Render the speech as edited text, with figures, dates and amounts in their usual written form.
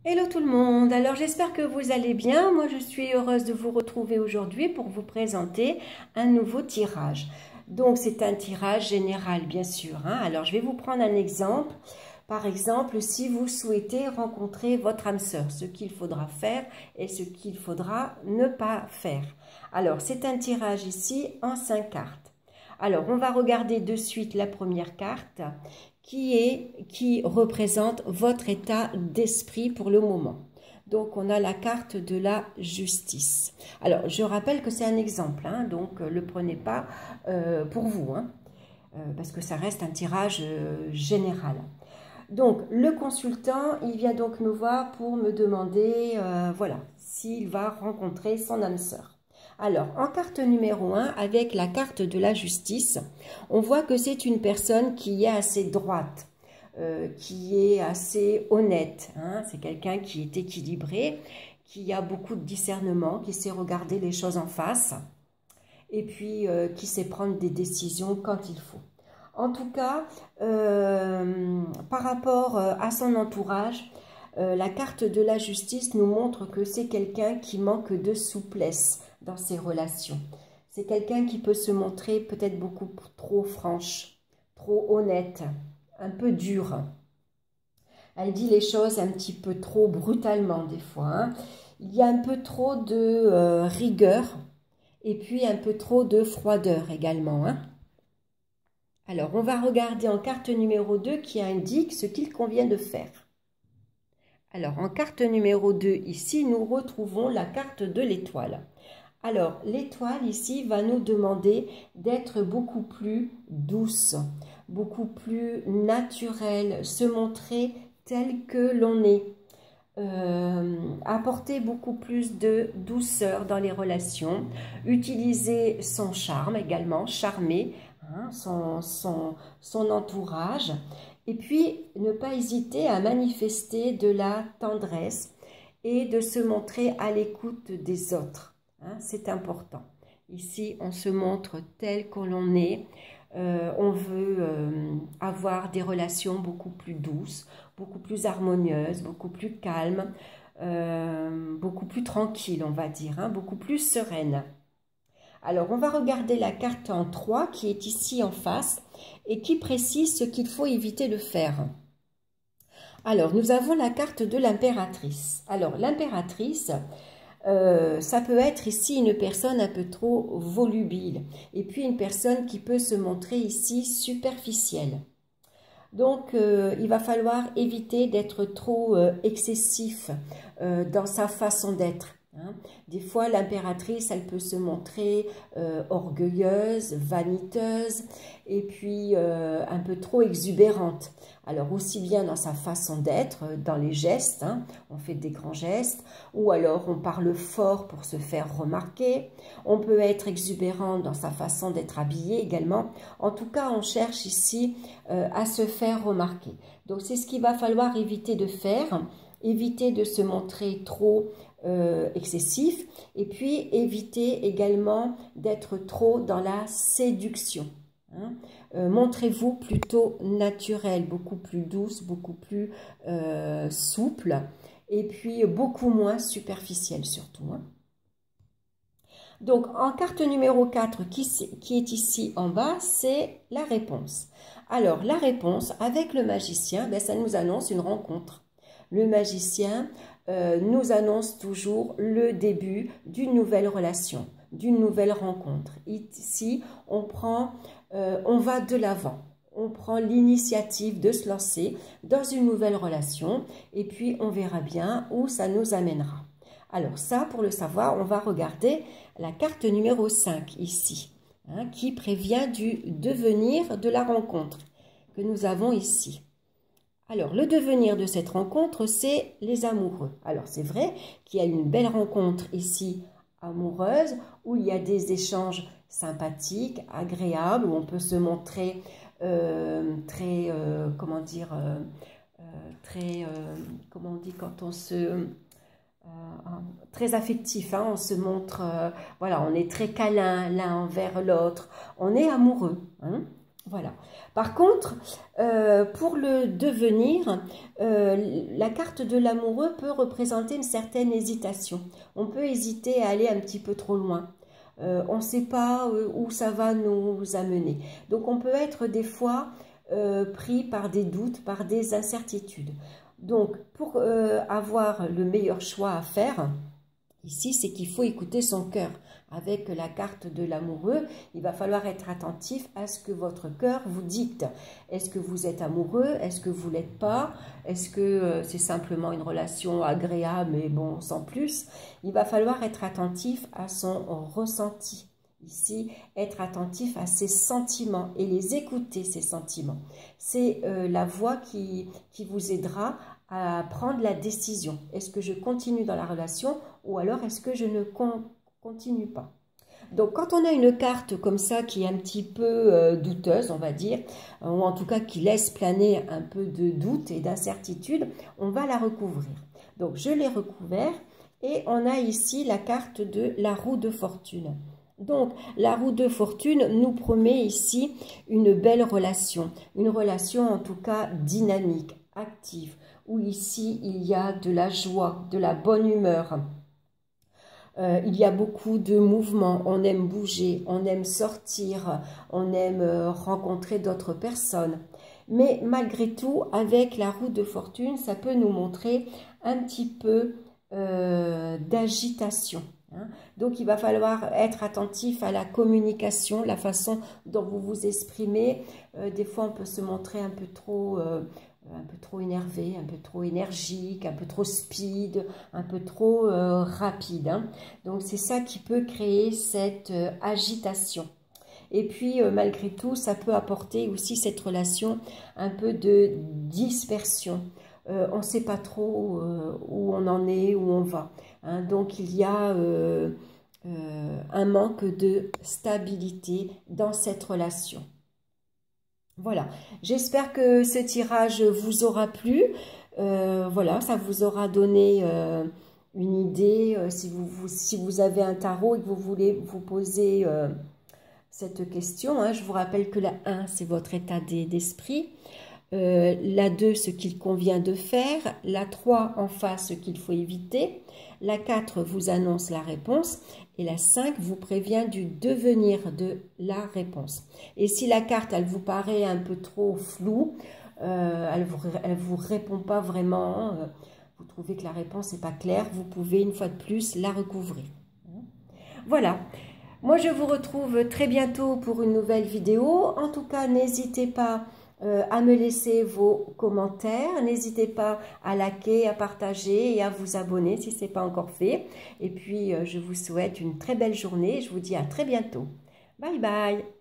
Hello tout le monde, alors j'espère que vous allez bien. Moi je suis heureuse de vous retrouver aujourd'hui pour vous présenter un nouveau tirage. Donc c'est un tirage général bien sûr, hein. Alors je vais vous prendre un exemple. Par exemple, si vous souhaitez rencontrer votre âme sœur, ce qu'il faudra faire et ce qu'il faudra ne pas faire. Alors c'est un tirage ici en 5 cartes. Alors on va regarder de suite la première carte qui représente votre état d'esprit pour le moment. Donc, on a la carte de la justice. Alors, je rappelle que c'est un exemple, hein, donc ne le prenez pas pour vous, hein, parce que ça reste un tirage général. Donc, le consultant, il vient donc me voir pour me demander, voilà, s'il va rencontrer son âme sœur. Alors, en carte numéro 1, avec la carte de la justice, on voit que c'est une personne qui est assez droite, qui est assez honnête, hein. C'est quelqu'un qui est équilibré, qui a beaucoup de discernement, qui sait regarder les choses en face et puis qui sait prendre des décisions quand il faut. En tout cas, par rapport à son entourage, la carte de la justice nous montre que c'est quelqu'un qui manque de souplesse dans ses relations. C'est quelqu'un qui peut se montrer peut-être beaucoup trop franche, trop honnête, un peu dure. Elle dit les choses un petit peu trop brutalement des fois, hein. Il y a un peu trop de rigueur et puis un peu trop de froideur également, hein. Alors, on va regarder en carte numéro 2 qui indique ce qu'il convient de faire. Alors, en carte numéro 2, ici, nous retrouvons la carte de l'étoile. Alors, l'étoile, ici, va nous demander d'être beaucoup plus douce, beaucoup plus naturelle, se montrer tel que l'on est. Apporter beaucoup plus de douceur dans les relations, utiliser son charme également, charmer, hein, son entourage, et puis ne pas hésiter à manifester de la tendresse et de se montrer à l'écoute des autres, hein, c'est important. Ici, on se montre tel que l'on est. On veut avoir des relations beaucoup plus douces, beaucoup plus harmonieuses, beaucoup plus calmes, beaucoup plus tranquilles, on va dire, hein, beaucoup plus sereines. Alors, on va regarder la carte en 3 qui est ici en face et qui précise ce qu'il faut éviter de faire. Alors, nous avons la carte de l'impératrice. Alors, l'impératrice, ça peut être ici une personne un peu trop volubile et puis une personne qui peut se montrer ici superficielle. Donc, il va falloir éviter d'être trop excessif dans sa façon d'être, hein. Des fois, l'impératrice, elle peut se montrer orgueilleuse, vaniteuse et puis un peu trop exubérante. Alors, aussi bien dans sa façon d'être, dans les gestes, hein, on fait des grands gestes, ou alors on parle fort pour se faire remarquer. On peut être exubérant dans sa façon d'être habillé également. En tout cas, on cherche ici à se faire remarquer. Donc, c'est ce qu'il va falloir éviter de faire, éviter de se montrer trop excessif et puis éviter également d'être trop dans la séduction, hein. Montrez-vous plutôt naturel, beaucoup plus douce, beaucoup plus souple et puis beaucoup moins superficielle surtout, hein. Donc, en carte numéro 4 qui est ici en bas, c'est la réponse. Alors, la réponse avec le magicien, ben, ça nous annonce une rencontre. Le magicien nous annonce toujours le début d'une nouvelle relation, d'une nouvelle rencontre. Ici, on va de l'avant. On prend l'initiative de se lancer dans une nouvelle relation et puis on verra bien où ça nous amènera. Alors ça, pour le savoir, on va regarder la carte numéro 5 ici, hein, qui prévient du devenir de la rencontre que nous avons ici. Alors, le devenir de cette rencontre, c'est les amoureux. Alors, c'est vrai qu'il y a une belle rencontre ici amoureuse, où il y a des échanges sympathiques, agréables, où on peut se montrer très, comment dire, comment on dit quand on se... très affectif, hein, on se montre, voilà, on est très câlin l'un envers l'autre, on est amoureux, hein. Voilà. Par contre, pour le devenir, la carte de l'amoureux peut représenter une certaine hésitation. On peut hésiter à aller un petit peu trop loin. On ne sait pas où ça va nous amener. Donc on peut être des fois pris par des doutes, par des incertitudes. Donc pour avoir le meilleur choix à faire, ici, c'est qu'il faut écouter son cœur. Avec la carte de l'amoureux, il va falloir être attentif à ce que votre cœur vous dicte. Est-ce que vous êtes amoureux? Est-ce que vous ne l'êtes pas? Est-ce que c'est simplement une relation agréable, mais bon, sans plus? Il va falloir être attentif à son ressenti. Ici, être attentif à ses sentiments et les écouter, ces sentiments. C'est la voix qui vous aidera à prendre la décision. Est-ce que je continue dans la relation ou alors est-ce que je ne continue pas? Donc quand on a une carte comme ça qui est un petit peu douteuse, on va dire, ou en tout cas qui laisse planer un peu de doute et d'incertitude, on va la recouvrir. Donc je l'ai recouvert et on a ici la carte de la roue de fortune. Donc, la roue de fortune nous promet ici une belle relation. Une relation en tout cas dynamique, active, où ici il y a de la joie, de la bonne humeur. Il y a beaucoup de mouvements, on aime bouger, on aime sortir, on aime rencontrer d'autres personnes. Mais malgré tout, avec la roue de fortune, ça peut nous montrer un petit peu d'agitation. Donc, il va falloir être attentif à la communication, la façon dont vous vous exprimez. Des fois, on peut se montrer un peu trop énervé, un peu trop énergique, un peu trop speed, un peu trop rapide. Donc, c'est ça qui peut créer cette agitation. Et puis, malgré tout, ça peut apporter aussi cette relation un peu de dispersion. On ne sait pas trop où on en est, où on va. Donc, il y a un manque de stabilité dans cette relation. Voilà, j'espère que ce tirage vous aura plu. Voilà, ça vous aura donné une idée. Si vous avez un tarot et que vous voulez vous poser cette question, je vous rappelle que la 1, c'est votre état d'esprit. La 2, ce qu'il convient de faire. La 3, en face, ce qu'il faut éviter. La 4 vous annonce la réponse. Et la 5 vous prévient du devenir de la réponse. Et si la carte, elle vous paraît un peu trop floue, elle vous répond pas vraiment, vous trouvez que la réponse n'est pas claire, vous pouvez une fois de plus la recouvrir. Voilà. Moi, je vous retrouve très bientôt pour une nouvelle vidéo. En tout cas, n'hésitez pas à me laisser vos commentaires. N'hésitez pas à liker, à partager et à vous abonner si ce n'est pas encore fait. Et puis, je vous souhaite une très belle journée. Je vous dis à très bientôt. Bye bye.